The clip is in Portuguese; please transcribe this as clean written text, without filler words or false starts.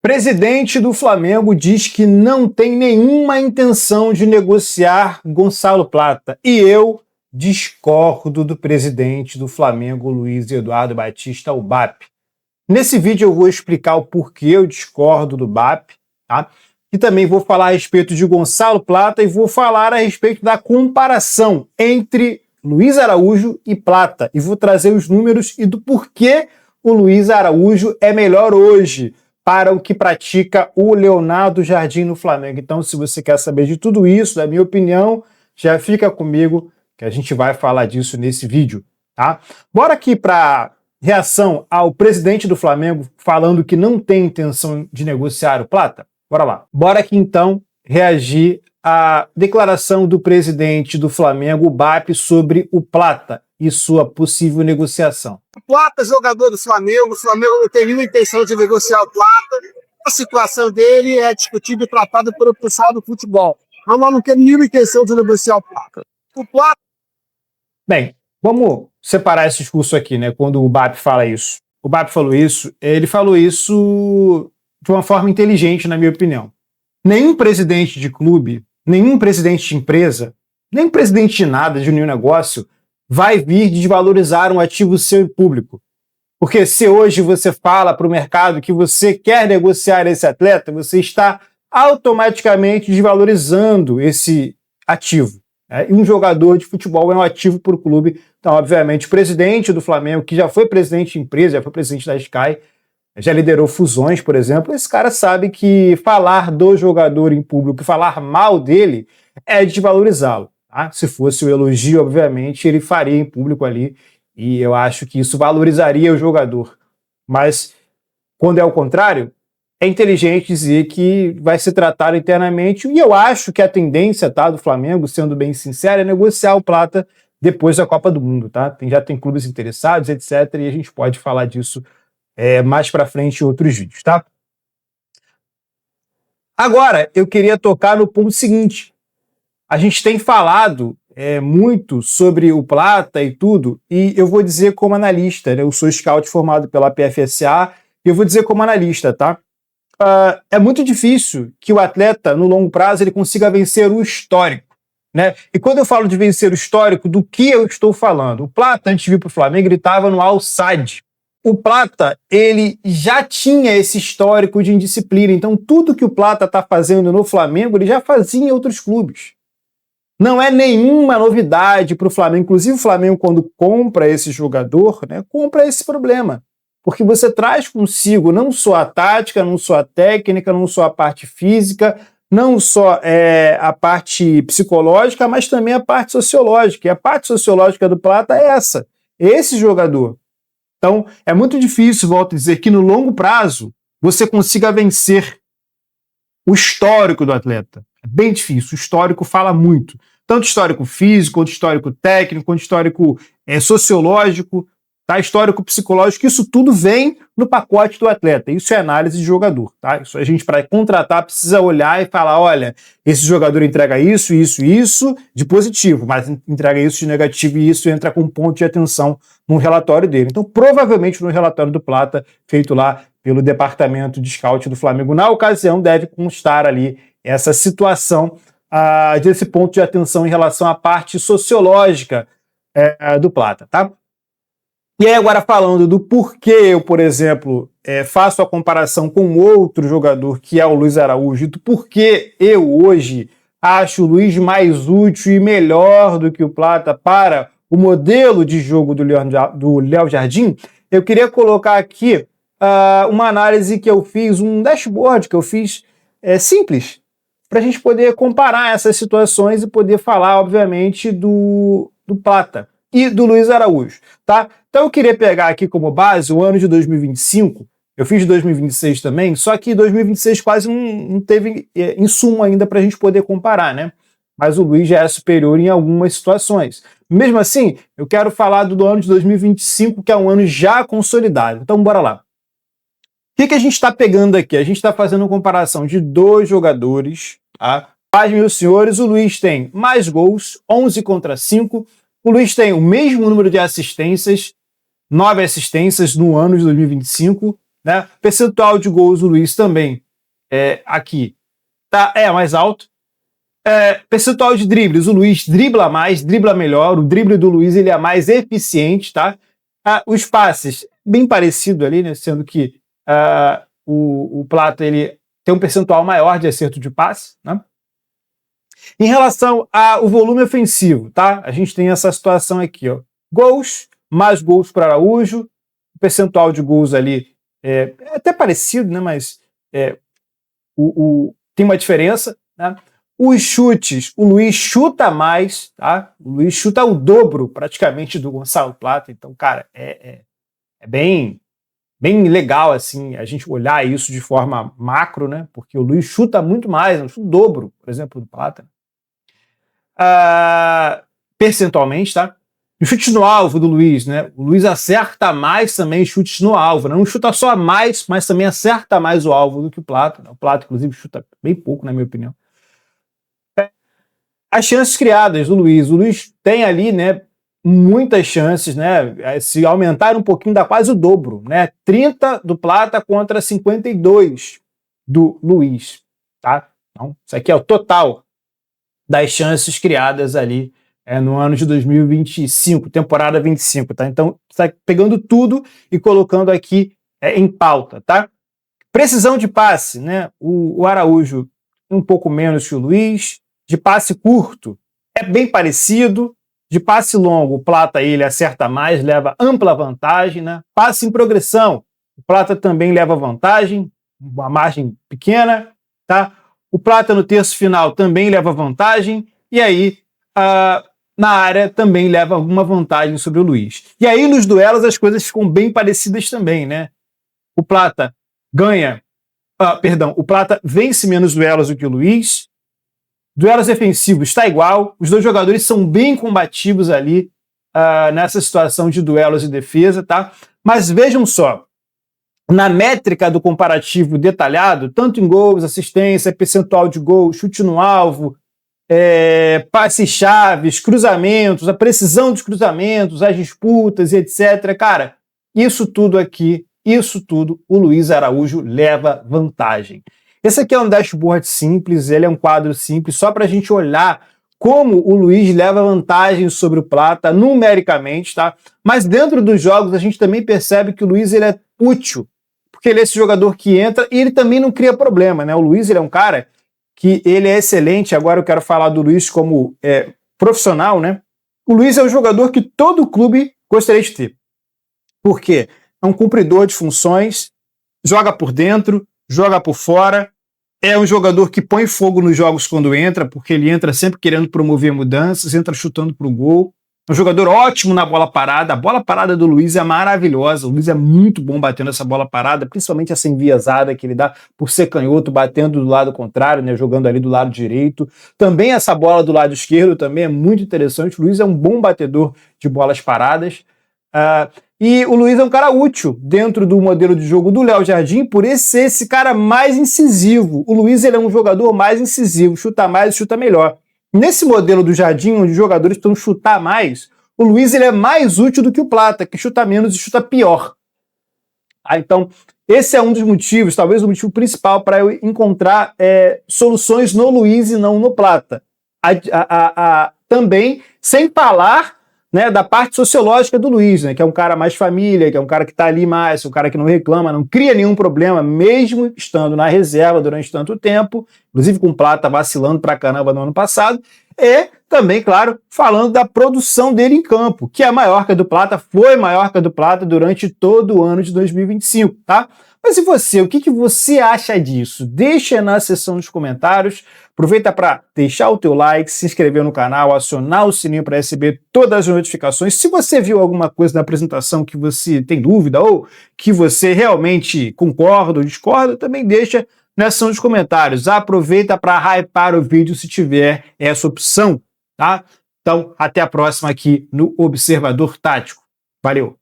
Presidente do Flamengo diz que não tem nenhuma intenção de negociar Gonçalo Plata. E eu discordo do presidente do Flamengo, Luiz Eduardo Batista, o BAP. Nesse vídeo eu vou explicar o porquê eu discordo do BAP, tá? E também vou falar a respeito de Gonçalo Plata e vou falar a respeito da comparação entre Luiz Araújo e Plata. E vou trazer os números e do porquê o Luiz Araújo é melhor hoje para o que pratica o Leonardo Jardim no Flamengo. Então, se você quer saber de tudo isso, da minha opinião, já fica comigo que a gente vai falar disso nesse vídeo, tá? Bora aqui para reação ao presidente do Flamengo falando que não tem intenção de negociar o Plata? Bora lá. Bora aqui então reagir à declaração do presidente do Flamengo, o BAP, sobre o Plata e sua possível negociação. O Plata, jogador do Flamengo, o Flamengo não tem nenhuma intenção de negociar o Plata. A situação dele é discutida e tratada pelo pessoal do futebol. Mas nós não temos nenhuma intenção de negociar o Plata. O Plata... Bem, vamos separar esse discurso aqui, né? Quando o BAP fala isso. O BAP falou isso, ele falou isso de uma forma inteligente, na minha opinião. Nenhum presidente de clube, nenhum presidente de empresa, nem presidente de nada, de nenhum negócio, vai vir desvalorizar um ativo seu em público. Porque se hoje você fala para o mercado que você quer negociar esse atleta, você está automaticamente desvalorizando esse ativo. E um jogador de futebol é um ativo para o clube. Então, obviamente, o presidente do Flamengo, que já foi presidente de empresa, já foi presidente da Sky, já liderou fusões, por exemplo, esse cara sabe que falar do jogador em público, falar mal dele, é desvalorizá-lo. Tá? Se fosse o elogio, obviamente, ele faria em público ali, e eu acho que isso valorizaria o jogador. Mas, quando é o contrário, é inteligente dizer que vai se tratar internamente, e eu acho que a tendência, tá, do Flamengo, sendo bem sincero, é negociar o Plata depois da Copa do Mundo. Tá? Já tem clubes interessados, etc., e a gente pode falar disso mais para frente em outros vídeos. Tá? Agora, eu queria tocar no ponto seguinte. A gente tem falado muito sobre o Plata e tudo, e eu vou dizer como analista, né? Eu sou scout formado pela PFSA, e eu vou dizer como analista, tá? É muito difícil que o atleta, no longo prazo, ele consiga vencer o histórico, né? E quando eu falo de vencer o histórico, do que eu estou falando? O Plata, antes de vir para o Flamengo, ele estava no Al-Sadd. O Plata, ele já tinha esse histórico de indisciplina, então tudo que o Plata está fazendo no Flamengo, ele já fazia em outros clubes. Não é nenhuma novidade para o Flamengo. Inclusive, o Flamengo, quando compra esse jogador, né, compra esse problema. Porque você traz consigo não só a tática, não só a técnica, não só a parte física, não só a parte psicológica, mas também a parte sociológica. E a parte sociológica do Plata é esse jogador. Então, é muito difícil, volto a dizer, que no longo prazo você consiga vencer o histórico do atleta. É bem difícil. O histórico fala muito. Tanto histórico físico, quanto histórico técnico, quanto histórico sociológico, tá? Histórico psicológico, isso tudo vem no pacote do atleta. Isso é análise de jogador. Tá? Isso a gente, para contratar, precisa olhar e falar, olha, esse jogador entrega isso, isso, isso de positivo, mas entrega isso de negativo e isso entra com ponto de atenção no relatório dele. Então, provavelmente no relatório do Plata, feito lá pelo departamento de scout do Flamengo, na ocasião, deve constar ali essa situação desse ponto de atenção em relação à parte sociológica do Plata, tá? E aí agora falando do porquê eu, por exemplo, faço a comparação com outro jogador que é o Luiz Araújo, do porquê eu hoje acho o Luiz mais útil e melhor do que o Plata para o modelo de jogo do Léo Jardim, eu queria colocar aqui uma análise que eu fiz, um dashboard que eu fiz simples, para a gente poder comparar essas situações e poder falar, obviamente, do Plata e do Luiz Araújo, tá? Então eu queria pegar aqui como base o ano de 2025, eu fiz de 2026 também, só que 2026 quase não teve insumo ainda para a gente poder comparar, né? Mas o Luiz já é superior em algumas situações. Mesmo assim, eu quero falar do ano de 2025, que é um ano já consolidado. Então bora lá. O que a gente está pegando aqui? A gente está fazendo uma comparação de dois jogadores, tá? Paz, meus senhores, o Luiz tem mais gols, 11 contra 5. O Luiz tem o mesmo número de assistências, 9 assistências no ano de 2025, né? Percentual de gols do Luiz também aqui é mais alto. Percentual de dribles, o Luiz dribla mais, dribla melhor, o drible do Luiz ele é mais eficiente, tá? Os passes, bem parecido ali, né? Sendo que o Plata ele tem um percentual maior de acerto de passe, né? Em relação ao volume ofensivo, tá? A gente tem essa situação aqui, ó. Gols, mais gols para Araújo, o percentual de gols ali é até parecido, né? Mas tem uma diferença, né? Os chutes, o Luiz chuta mais, tá? O Luiz chuta o dobro, praticamente, do Gonçalo Plata. Então, cara, é bem legal, assim, a gente olhar isso de forma macro, né? Porque o Luiz chuta muito mais, o dobro, por exemplo, do Plata. Percentualmente, tá? O chute no alvo do Luiz, né? O Luiz acerta mais também chutes no alvo, né? Não chuta só mais, mas também acerta mais o alvo do que o Plata, né? O Plata, inclusive, chuta bem pouco, na minha opinião. As chances criadas do Luiz. O Luiz tem ali, né, muitas chances, né? Se aumentar um pouquinho, dá quase o dobro, né? 30 do Plata contra 52 do Luiz, tá? Então, isso aqui é o total das chances criadas ali no ano de 2025, temporada 25, tá? Então, está pegando tudo e colocando aqui em pauta, tá? Precisão de passe, né? O Araújo um pouco menos que o Luiz. De passe curto, é bem parecido. De passe longo, o Plata ele acerta mais, leva ampla vantagem, né? Passe em progressão, o Plata também leva vantagem, uma margem pequena, tá? O Plata no terço final também leva vantagem, e aí na área também leva alguma vantagem sobre o Luiz. E aí nos duelos as coisas ficam bem parecidas também, né? O Plata o Plata vence menos duelos do que o Luiz. Duelos defensivos está igual, os dois jogadores são bem combativos ali nessa situação de duelos e defesa, tá? Mas vejam só, na métrica do comparativo detalhado, tanto em gols, assistência, percentual de gol, chute no alvo, passes chaves, cruzamentos, a precisão dos cruzamentos, as disputas e etc. Cara, isso tudo, o Luiz Araújo leva vantagem. Esse aqui é um dashboard simples, ele é um quadro simples, só para a gente olhar como o Luiz leva vantagem sobre o Plata, numericamente, tá? Mas dentro dos jogos a gente também percebe que o Luiz ele é útil, porque ele é esse jogador que entra e ele também não cria problema, né? O Luiz ele é um cara que ele é excelente, agora eu quero falar do Luiz como profissional, né? O Luiz é um jogador que todo clube gostaria de ter. Por quê? É um cumpridor de funções, joga por dentro, joga por fora, é um jogador que põe fogo nos jogos quando entra, porque ele entra sempre querendo promover mudanças, entra chutando para o gol. É um jogador ótimo na bola parada, a bola parada do Luiz é maravilhosa, o Luiz é muito bom batendo essa bola parada, principalmente essa enviesada que ele dá por ser canhoto, batendo do lado contrário, né, jogando ali do lado direito. Também essa bola do lado esquerdo também é muito interessante, o Luiz é um bom batedor de bolas paradas. E o Luiz é um cara útil dentro do modelo de jogo do Léo Jardim, por ser esse cara mais incisivo. O Luiz ele é um jogador mais incisivo, chuta mais e chuta melhor. Nesse modelo do Jardim, onde os jogadores estão chutar mais, o Luiz ele é mais útil do que o Plata, que chuta menos e chuta pior. Então, esse é um dos motivos, talvez o motivo principal para eu encontrar soluções no Luiz e não no Plata. Também, sem falar, né, da parte sociológica do Luiz, né, que é um cara mais família, que é um cara que está ali mais, um cara que não reclama, não cria nenhum problema, mesmo estando na reserva durante tanto tempo, inclusive com o Plata vacilando pra caramba no ano passado, e também, claro, falando da produção dele em campo, que é maior que a do Plata, foi maior que a do Plata durante todo o ano de 2025, tá? Mas e você, o que você acha disso? Deixa na seção dos comentários. Aproveita para deixar o teu like, se inscrever no canal, acionar o sininho para receber todas as notificações. Se você viu alguma coisa na apresentação que você tem dúvida ou que você realmente concorda ou discorda, também deixa na seção dos comentários. Aproveita para hypar o vídeo se tiver essa opção, tá? Então, até a próxima aqui no Observador Tático. Valeu!